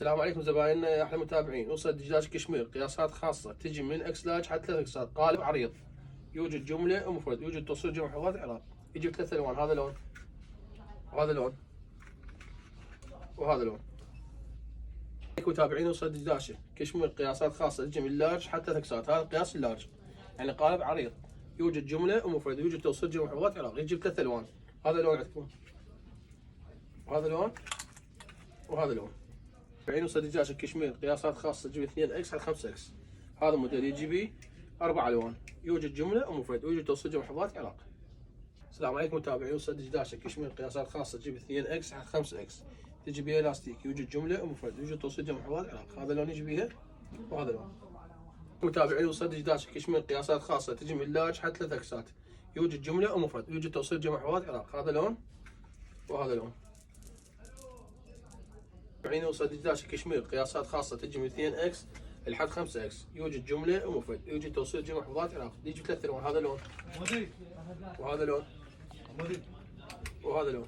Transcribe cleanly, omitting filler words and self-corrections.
السلام عليكم زبايننا يا احلى متابعين. وصل دجاج كشمير قياسات خاصه تجي من اكس لارج حتى 3 اكسات، قالب عريض، يوجد جمله ومفرد، يوجد توصيل جمع حوالات العراق، يجي بثلاث الوان، هذا لون وهذا لون وهذا لون. متابعين وصل دجاج كشمير قياسات خاصه تجي من لارج حتى 3 اكسات، هذا قياس اللارج يعني قالب عريض، يوجد جمله ومفرد، يوجد توصيل جمع حوالات العراق، يجي بثلاث الوان، هذا لون عندكم وهذا لون وهذا لون. بعين وصل دجاج الكشمير قياسات خاصة تجيب 2 اكس على 5 اكس، هذا الموديل يجي به 4 الوان، يوجد جملة ومفرد، يوجد توصيل جمع حفاظات عراق. السلام عليكم متابعين. وصل دجاج الكشمير قياسات خاصة تجيب 2 اكس على 5 اكس، تجي بها الاستيك، يوجد جملة ومفرد، يوجد توصيل جمع حفاظات عراق، هذا اللون يجي بها وهذا اللون. متابعين وصل دجاج الكشمير قياسات خاصة تجي من لارج حتى 3 اكسات، يوجد جملة ومفرد، يوجد توصيل جمع حفاظات عراق، هذا لون وهذا لون. بعين وصل دجاج كشمير قياسات خاصة تجي من 2 اكس لحد 5 اكس، يوجد جملة ومفرد، يوجد توصيل جمع حفاظات عراق، يجي بثلاث الوان، هذا لون وهذا لون وهذا لون.